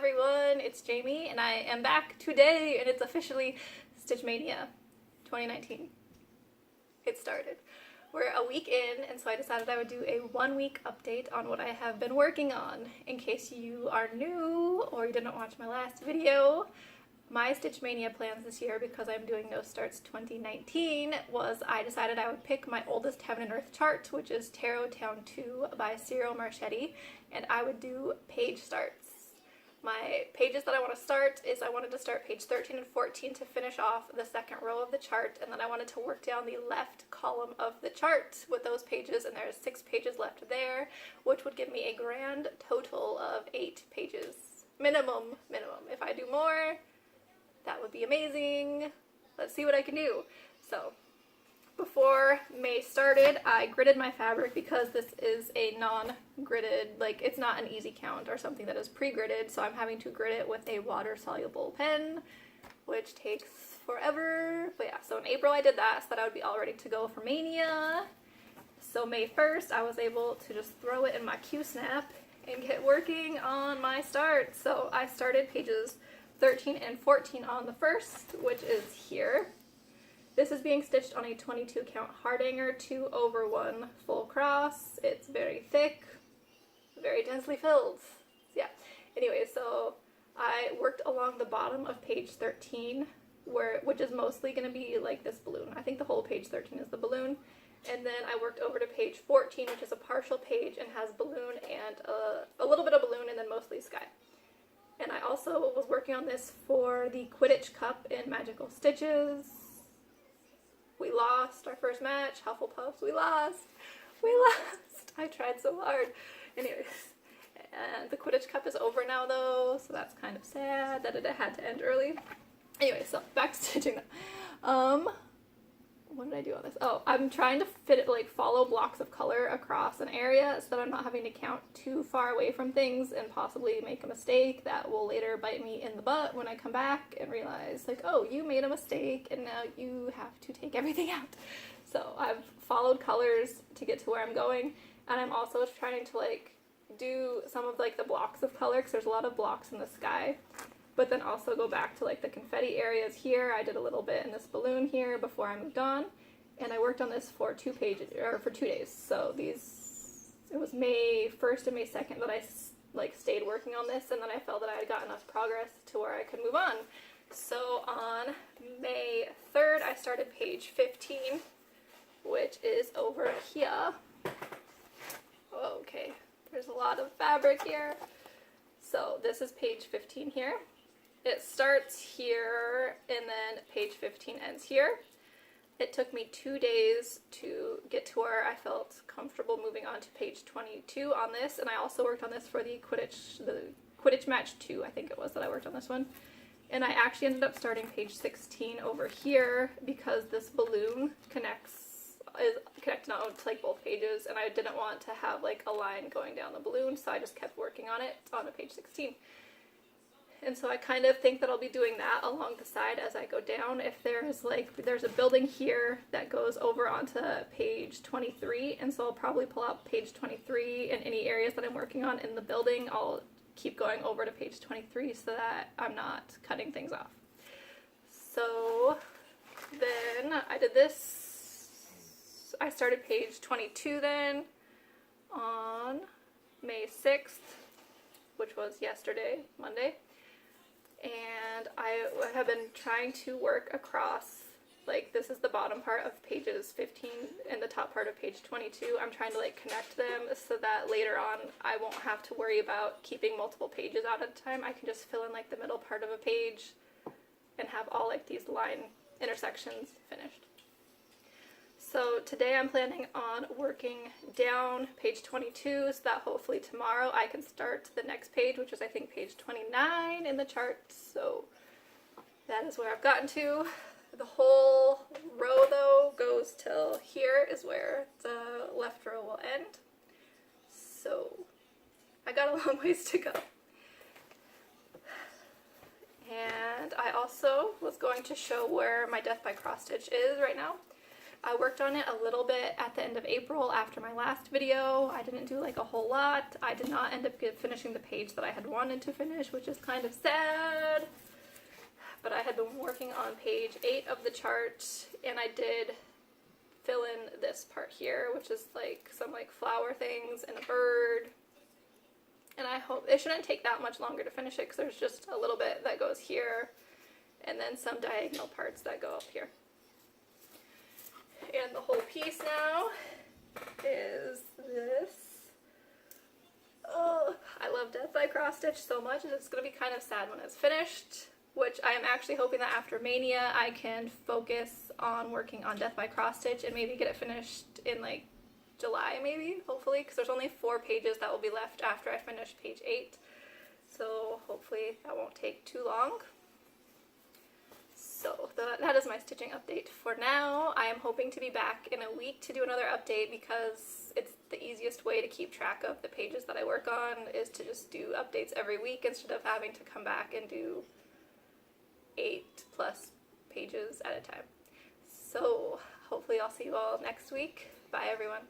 everyone, it's Jamie and I am back today and it's officially Stitch Mania 2019. It started. We're a week in and so I decided I would do a 1 week update on what I have been working on. In case you are new or you didn't watch my last video, my Stitch Mania plans this year, because I'm doing No Starts 2019, was I decided I would pick my oldest Heaven and Earth chart, which is Tarot Town 2 by Cyril Marchetti, and I would do page starts. My pages that I want to start is I wanted to start page 13 and 14 to finish off the second row of the chart, and then I wanted to work down the left column of the chart with those pages, and there's 6 pages left there, which would give me a grand total of 8 pages. Minimum. If I do more, that would be amazing. Let's see what I can do. So, before May started, I gridded my fabric because this is a non-gridded, like it's not an easy count or something that is pre-gridded, so I'm having to grid it with a water-soluble pen, which takes forever. But yeah, so in April I did that so that I would be all ready to go for Maynia. So May 1st, I was able to just throw it in my Q-snap and get working on my start. So I started pages 13 and 14 on the 1st, which is here. This is being stitched on a 22 count hardanger 2/1 full cross. It's very thick, very densely filled. Yeah. Anyway, so I worked along the bottom of page 13, which is mostly going to be like this balloon. I think the whole page 13 is the balloon. And then I worked over to page 14, which is a partial page and has balloon and a little bit of balloon and then mostly sky. And I also was working on this for the Quidditch Cup in Magical Stitches. We lost our first match, Hufflepuffs, we lost. I tried so hard. Anyways, and the Quidditch Cup is over now though, so that's kind of sad that it had to end early. Anyway, so back to stitching now. What did I do on this? Oh, I'm trying to fit it, like follow blocks of color across an area so that I'm not having to count too far away from things and possibly make a mistake that will later bite me in the butt when I come back and realize like, oh, you made a mistake and now you have to take everything out. So I've followed colors to get to where I'm going, and I'm also trying to like do some of like the blocks of color because there's a lot of blocks in the sky. But then also go back to like the confetti areas here. I did a little bit in this balloon here before I moved on, and I worked on this for 2 days. So it was May 1st and May 2nd that I like stayed working on this, and then I felt that I had got enough progress to where I could move on. So on May 3rd, I started page 15, which is over here. Okay, there's a lot of fabric here. So this is page 15 here. It starts here and then page 15 ends here. It took me 2 days to get to where I felt comfortable moving on to page 22 on this, and I also worked on this for the Quidditch match 2, I think it was that I worked on this one. And I actually ended up starting page 16 over here because this balloon is connected on to like both pages, and I didn't want to have like a line going down the balloon, so I just kept working on it on page 16. And so I kind of think that I'll be doing that along the side as I go down. If there's a building here that goes over onto page 23, and so I'll probably pull out page 23 in any areas that I'm working on in the building. I'll keep going over to page 23 so that I'm not cutting things off. So then I did this. I started page 22 then on May 6th, which was yesterday, Monday. And I have been trying to work across, like this is the bottom part of pages 15 and the top part of page 22. I'm trying to like connect them so that later on I won't have to worry about keeping multiple pages out at a time. I can just fill in like the middle part of a page and have all like these line intersections finished. So today I'm planning on working down page 22 so that hopefully tomorrow I can start the next page, which is I think page 29 in the chart. So that is where I've gotten to. The whole row though goes till here is where the left row will end. So I got a long ways to go. And I also was going to show where my death by cross stitch is right now. I worked on it a little bit at the end of April after my last video. I didn't do like a whole lot. I did not end up finishing the page that I had wanted to finish, which is kind of sad. But I had been working on page 8 of the chart, and I did fill in this part here, which is like some like flower things and a bird. And I hope it shouldn't take that much longer to finish it because there's just a little bit that goes here and then some diagonal parts that go up here. And the whole piece now is this. Oh, I love Death by Cross Stitch so much, and it's going to be kind of sad when it's finished, which I am actually hoping that after Maynia I can focus on working on Death by Cross Stitch and maybe get it finished in like July maybe, hopefully, because there's only 4 pages that will be left after I finish page 8. So hopefully that won't take too long. So that is my stitching update for now. I am hoping to be back in a week to do another update because it's the easiest way to keep track of the pages that I work on is to just do updates every week instead of having to come back and do 8+ pages at a time. So hopefully I'll see you all next week. Bye everyone.